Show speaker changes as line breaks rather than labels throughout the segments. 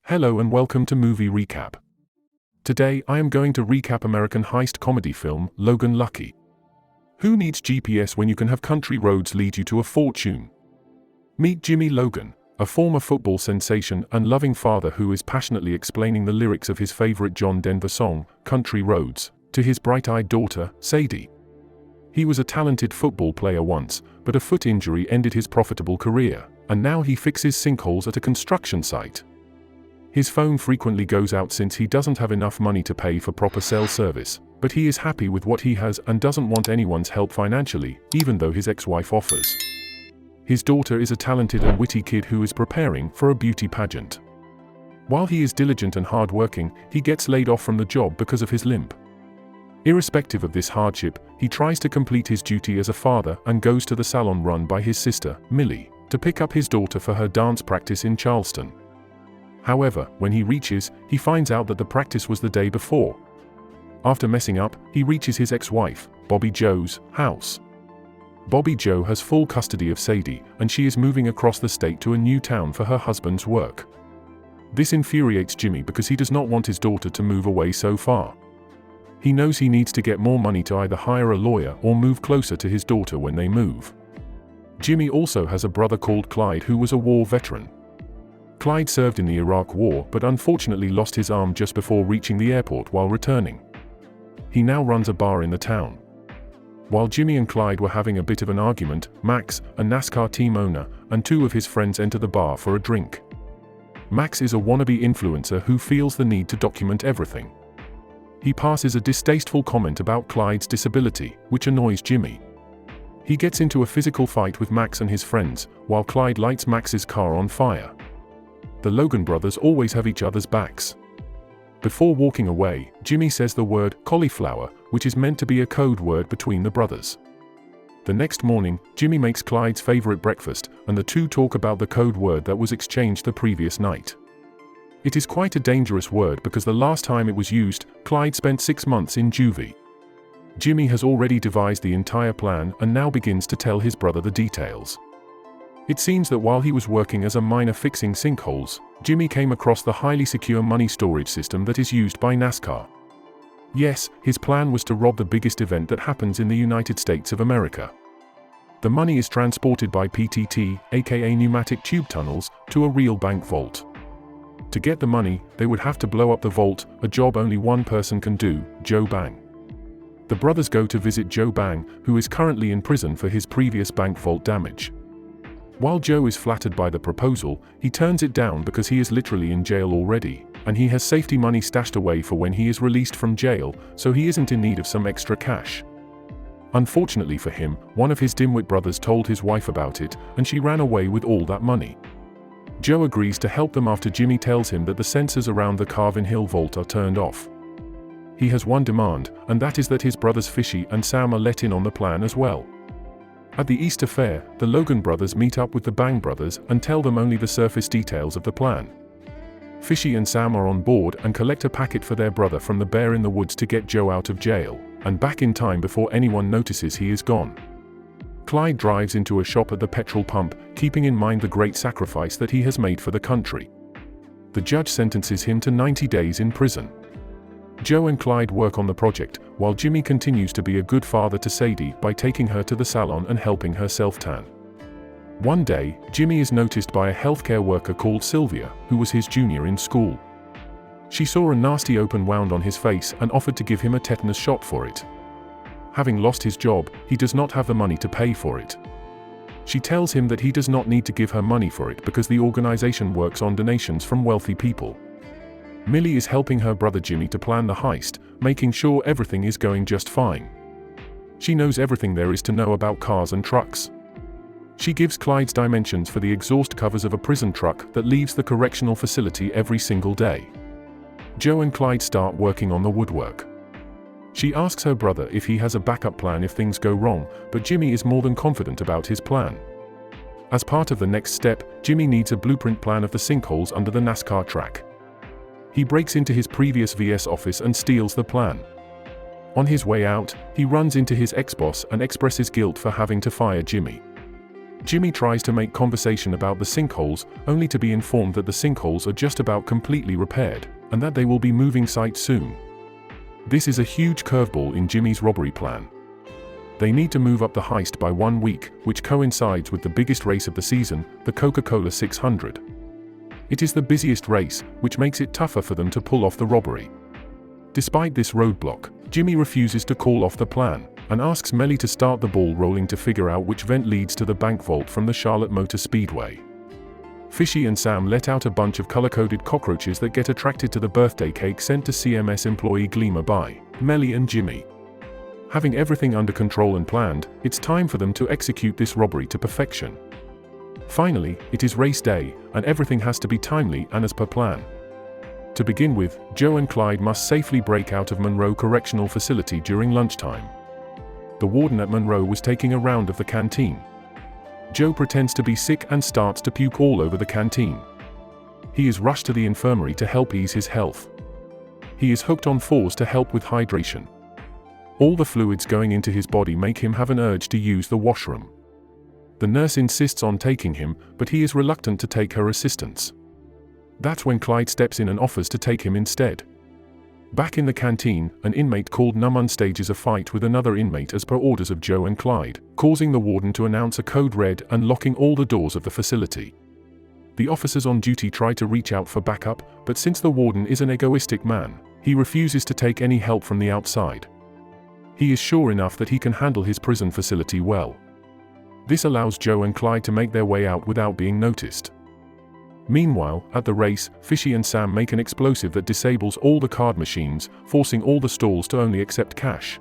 Hello and welcome to Movie Recap. Today I am going to recap American heist comedy film Logan Lucky. Who needs GPS when you can have country roads lead you to a fortune? Meet Jimmy Logan, a former football sensation and loving father who is passionately explaining the lyrics of his favorite John Denver song, Country Roads, to his bright-eyed daughter, Sadie. He was a talented football player once, but a foot injury ended his profitable career, and now he fixes sinkholes at a construction site. His phone frequently goes out since he doesn't have enough money to pay for proper cell service, but he is happy with what he has and doesn't want anyone's help financially, even though his ex-wife offers. His daughter is a talented and witty kid who is preparing for a beauty pageant. While he is diligent and hardworking, he gets laid off from the job because of his limp. Irrespective of this hardship, he tries to complete his duty as a father and goes to the salon run by his sister, Millie, to pick up his daughter for her dance practice in Charleston. However, when he reaches, he finds out that the practice was the day before. After messing up, he reaches his ex-wife, Bobby Joe's, house. Bobby Joe has full custody of Sadie, and she is moving across the state to a new town for her husband's work. This infuriates Jimmy because he does not want his daughter to move away so far. He knows he needs to get more money to either hire a lawyer or move closer to his daughter when they move. Jimmy also has a brother called Clyde who was a war veteran. Clyde served in the Iraq War but unfortunately lost his arm just before reaching the airport while returning. He now runs a bar in the town. While Jimmy and Clyde were having a bit of an argument, Max, a Nascar team owner, and two of his friends enter the bar for a drink. Max is a wannabe influencer who feels the need to document everything. He passes a distasteful comment about Clyde's disability, which annoys Jimmy. He gets into a physical fight with Max and his friends, while Clyde lights Max's car on fire. The Logan brothers always have each other's backs. Before walking away, Jimmy says the word cauliflower, which is meant to be a code word between the brothers. The next morning, Jimmy makes Clyde's favorite breakfast, and the two talk about the code word that was exchanged the previous night. It is quite a dangerous word because the last time it was used, Clyde spent 6 months in juvie. Jimmy has already devised the entire plan and now begins to tell his brother the details. It seems that while he was working as a miner fixing sinkholes, Jimmy came across the highly secure money storage system that is used by Nascar. Yes, his plan was to rob the biggest event that happens in the United States of America. The money is transported by PTT, aka pneumatic tube tunnels, to a real bank vault. To get the money, they would have to blow up the vault, a job only one person can do, Joe Bang. The brothers go to visit Joe Bang, who is currently in prison for his previous bank vault damage. While Joe is flattered by the proposal, he turns it down because he is literally in jail already, and he has safety money stashed away for when he is released from jail, so he isn't in need of some extra cash. Unfortunately for him, one of his dimwit brothers told his wife about it, and she ran away with all that money. Joe agrees to help them after Jimmy tells him that the sensors around the Carvin Hill vault are turned off. He has one demand, and that is that his brothers Fishy and Sam are let in on the plan as well. At the Easter Fair, the Logan brothers meet up with the Bang brothers and tell them only the surface details of the plan. Fishy and Sam are on board and collect a packet for their brother from the bear in the woods to get Joe out of jail, and back in time before anyone notices he is gone. Clyde drives into a shop at the petrol pump, keeping in mind the great sacrifice that he has made for the country. The judge sentences him to 90 days in prison. Joe and Clyde work on the project, while Jimmy continues to be a good father to Sadie by taking her to the salon and helping her self-tan. One day, Jimmy is noticed by a healthcare worker called Sylvia, who was his junior in school. She saw a nasty open wound on his face and offered to give him a tetanus shot for it. Having lost his job, he does not have the money to pay for it. She tells him that he does not need to give her money for it because the organization works on donations from wealthy people. Millie is helping her brother Jimmy to plan the heist, making sure everything is going just fine. She knows everything there is to know about cars and trucks. She gives Clyde's dimensions for the exhaust covers of a prison truck that leaves the correctional facility every single day. Joe and Clyde start working on the woodwork. She asks her brother if he has a backup plan if things go wrong, but Jimmy is more than confident about his plan. As part of the next step, Jimmy needs a blueprint plan of the sinkholes under the Nascar track. He breaks into his previous VS office and steals the plan. On his way out, he runs into his ex-boss and expresses guilt for having to fire Jimmy. Jimmy tries to make conversation about the sinkholes, only to be informed that the sinkholes are just about completely repaired, and that they will be moving site soon. This is a huge curveball in Jimmy's robbery plan. They need to move up the heist by 1 week, which coincides with the biggest race of the season, the Coca-Cola 600. It is the busiest race, which makes it tougher for them to pull off the robbery. Despite this roadblock, Jimmy refuses to call off the plan, and asks Melly to start the ball rolling to figure out which vent leads to the bank vault from the Charlotte Motor Speedway. Fishy and Sam let out a bunch of color-coded cockroaches that get attracted to the birthday cake sent to CMS employee Gleamer by Melly and Jimmy. Having everything under control and planned, it's time for them to execute this robbery to perfection. Finally, it is race day, and everything has to be timely and as per plan. To begin with, Joe and Clyde must safely break out of Monroe Correctional Facility during lunchtime. The warden at Monroe was taking a round of the canteen. Joe pretends to be sick and starts to puke all over the canteen. He is rushed to the infirmary to help ease his health. He is hooked on 4s to help with hydration. All the fluids going into his body make him have an urge to use the washroom. The nurse insists on taking him, but he is reluctant to take her assistance. That's when Clyde steps in and offers to take him instead. Back in the canteen, an inmate called Numun stages a fight with another inmate as per orders of Joe and Clyde, causing the warden to announce a code red and locking all the doors of the facility. The officers on duty try to reach out for backup, but since the warden is an egoistic man, he refuses to take any help from the outside. He is sure enough that he can handle his prison facility well. This allows Joe and Clyde to make their way out without being noticed. Meanwhile, at the race, Fishy and Sam make an explosive that disables all the card machines, forcing all the stalls to only accept cash.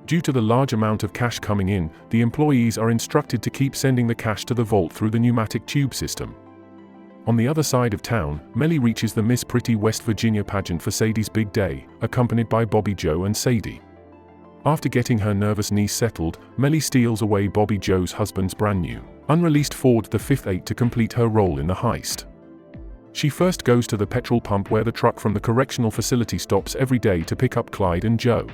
Due to the large amount of cash coming in, the employees are instructed to keep sending the cash to the vault through the pneumatic tube system. On the other side of town, Melly reaches the Miss Pretty West Virginia pageant for Sadie's big day, accompanied by Bobby Joe and Sadie. After getting her nervous niece settled, Melly steals away Bobby Joe's husband's brand new, unreleased Ford the 5.8 to complete her role in the heist. She first goes to the petrol pump where the truck from the correctional facility stops every day to pick up Clyde and Joe.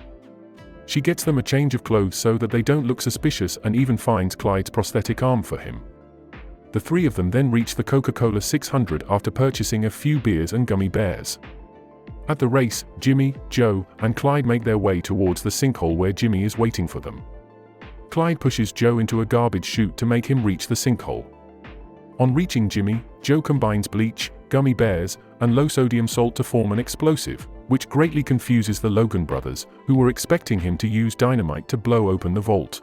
She gets them a change of clothes so that they don't look suspicious and even finds Clyde's prosthetic arm for him. The three of them then reach the Coca-Cola 600 after purchasing a few beers and gummy bears. At the race, Jimmy, Joe, and Clyde make their way towards the sinkhole where Jimmy is waiting for them. Clyde pushes Joe into a garbage chute to make him reach the sinkhole. On reaching Jimmy, Joe combines bleach, gummy bears, and low-sodium salt to form an explosive, which greatly confuses the Logan brothers, who were expecting him to use dynamite to blow open the vault.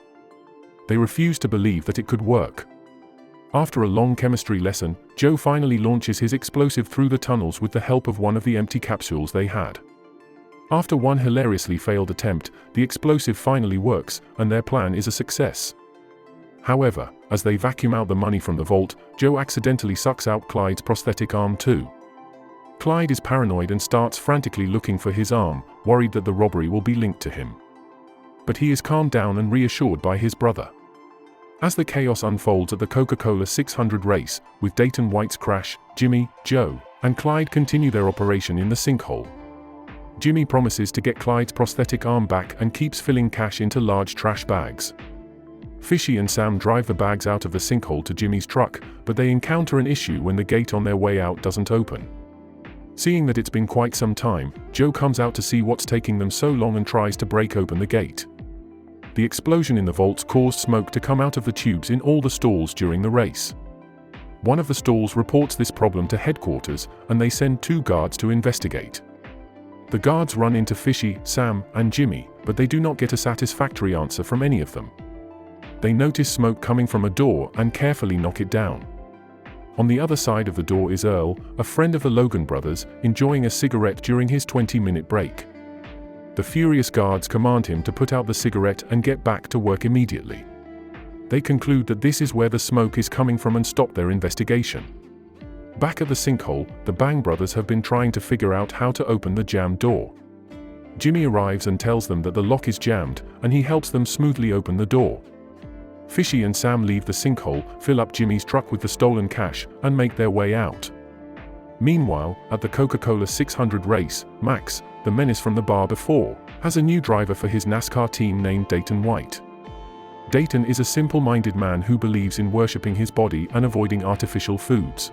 They refuse to believe that it could work. After a long chemistry lesson, Joe finally launches his explosive through the tunnels with the help of one of the empty capsules they had. After one hilariously failed attempt, the explosive finally works, and their plan is a success. However, as they vacuum out the money from the vault, Joe accidentally sucks out Clyde's prosthetic arm too. Clyde is paranoid and starts frantically looking for his arm, worried that the robbery will be linked to him. But he is calmed down and reassured by his brother. As the chaos unfolds at the Coca-Cola 600 race, with Dayton White's crash, Jimmy, Joe, and Clyde continue their operation in the sinkhole. Jimmy promises to get Clyde's prosthetic arm back and keeps filling cash into large trash bags. Fishy and Sam drive the bags out of the sinkhole to Jimmy's truck, but they encounter an issue when the gate on their way out doesn't open. Seeing that it's been quite some time, Joe comes out to see what's taking them so long and tries to break open the gate. The explosion in the vaults caused smoke to come out of the tubes in all the stalls during the race. One of the stalls reports this problem to headquarters, and they send 2 guards to investigate. The guards run into Fishy, Sam, and Jimmy, but they do not get a satisfactory answer from any of them. They notice smoke coming from a door and carefully knock it down. On the other side of the door is Earl, a friend of the Logan brothers, enjoying a cigarette during his 20-minute break. The furious guards command him to put out the cigarette and get back to work immediately. They conclude that this is where the smoke is coming from and stop their investigation. Back at the sinkhole, the Bang brothers have been trying to figure out how to open the jammed door. Jimmy arrives and tells them that the lock is jammed, and he helps them smoothly open the door. Fishy and Sam leave the sinkhole, fill up Jimmy's truck with the stolen cash, and make their way out. Meanwhile, at the Coca-Cola 600 race, Max, the menace from the bar before, has a new driver for his Nascar team named Dayton White. Dayton is a simple-minded man who believes in worshipping his body and avoiding artificial foods.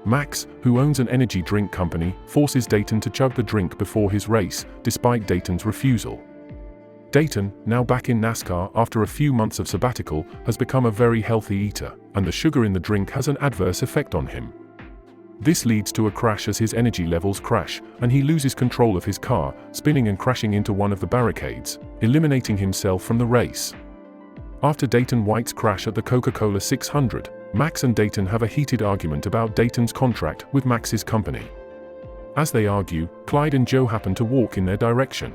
Max, who owns an energy drink company, forces Dayton to chug the drink before his race, despite Dayton's refusal. Dayton, now back in Nascar after a few months of sabbatical, has become a very healthy eater, and the sugar in the drink has an adverse effect on him. This leads to a crash as his energy levels crash, and he loses control of his car, spinning and crashing into one of the barricades, eliminating himself from the race. After Dayton White's crash at the Coca-Cola 600, Max and Dayton have a heated argument about Dayton's contract with Max's company. As they argue, Clyde and Joe happen to walk in their direction.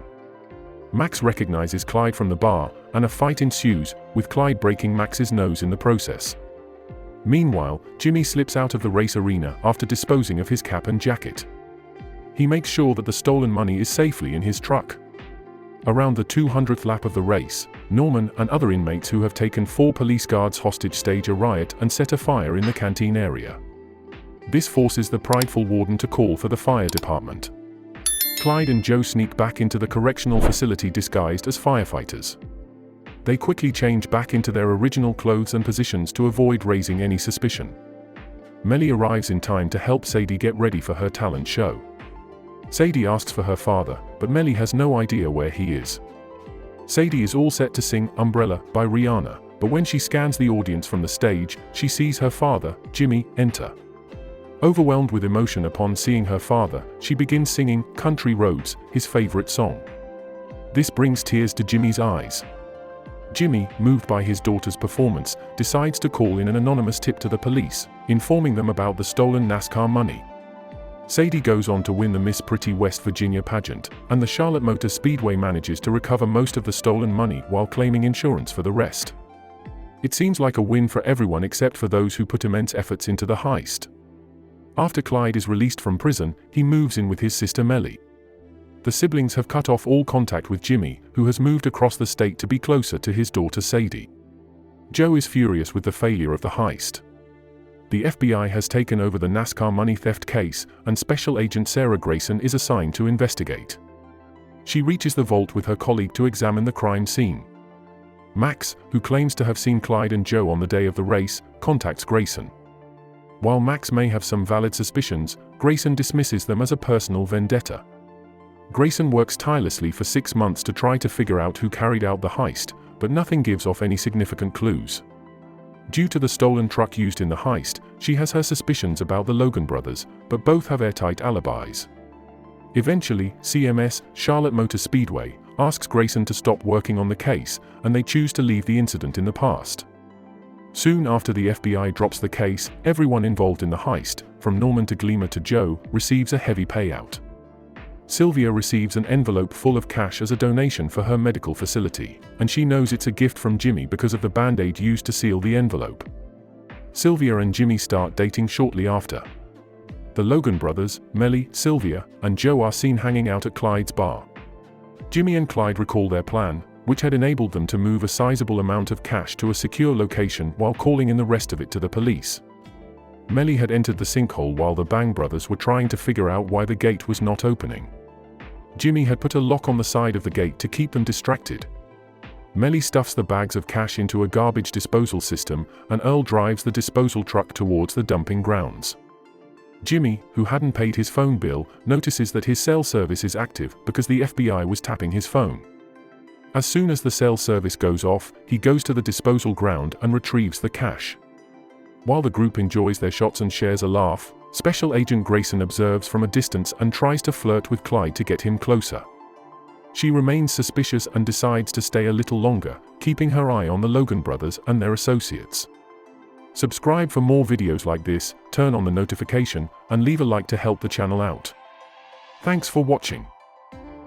Max recognizes Clyde from the bar, and a fight ensues, with Clyde breaking Max's nose in the process. Meanwhile, Jimmy slips out of the race arena after disposing of his cap and jacket. He makes sure that the stolen money is safely in his truck. Around the 200th lap of the race, Norman and other inmates who have taken 4 police guards hostage stage a riot and set a fire in the canteen area. This forces the prideful warden to call for the fire department. Clyde and Joe sneak back into the correctional facility disguised as firefighters. They quickly change back into their original clothes and positions to avoid raising any suspicion. Melly arrives in time to help Sadie get ready for her talent show. Sadie asks for her father, but Melly has no idea where he is. Sadie is all set to sing Umbrella by Rihanna, but when she scans the audience from the stage, she sees her father, Jimmy, enter. Overwhelmed with emotion upon seeing her father, she begins singing Country Roads, his favorite song. This brings tears to Jimmy's eyes. Jimmy, moved by his daughter's performance, decides to call in an anonymous tip to the police, informing them about the stolen Nascar money. Sadie goes on to win the Miss Pretty West Virginia pageant, and the Charlotte Motor Speedway manages to recover most of the stolen money while claiming insurance for the rest. It seems like a win for everyone except for those who put immense efforts into the heist. After Clyde is released from prison, he moves in with his sister Melly. The siblings have cut off all contact with Jimmy, who has moved across the state to be closer to his daughter Sadie. Joe is furious with the failure of the heist. The FBI has taken over the Nascar money theft case, and Special Agent Sarah Grayson is assigned to investigate. She reaches the vault with her colleague to examine the crime scene. Max, who claims to have seen Clyde and Joe on the day of the race, contacts Grayson. While Max may have some valid suspicions, Grayson dismisses them as a personal vendetta. Grayson works tirelessly for 6 months to try to figure out who carried out the heist, but nothing gives off any significant clues. Due to the stolen truck used in the heist, she has her suspicions about the Logan brothers, but both have airtight alibis. Eventually, CMS, Charlotte Motor Speedway, asks Grayson to stop working on the case, and they choose to leave the incident in the past. Soon after the FBI drops the case, everyone involved in the heist, from Norman to Gleamer to Joe, receives a heavy payout. Sylvia receives an envelope full of cash as a donation for her medical facility, and she knows it's a gift from Jimmy because of the band-aid used to seal the envelope. Sylvia and Jimmy start dating shortly after. The Logan brothers, Melly, Sylvia, and Joe are seen hanging out at Clyde's bar. Jimmy and Clyde recall their plan, which had enabled them to move a sizable amount of cash to a secure location while calling in the rest of it to the police. Melly had entered the sinkhole while the Bang brothers were trying to figure out why the gate was not opening. Jimmy had put a lock on the side of the gate to keep them distracted. Melly stuffs the bags of cash into a garbage disposal system, and Earl drives the disposal truck towards the dumping grounds. Jimmy, who hadn't paid his phone bill, notices that his cell service is active because the FBI was tapping his phone. As soon as the cell service goes off, he goes to the disposal ground and retrieves the cash. While the group enjoys their shots and shares a laugh, Special Agent Grayson observes from a distance and tries to flirt with Clyde to get him closer. She remains suspicious and decides to stay a little longer, keeping her eye on the Logan brothers and their associates. Subscribe for more videos like this, turn on the notification, and leave a like to help the channel out. Thanks for watching.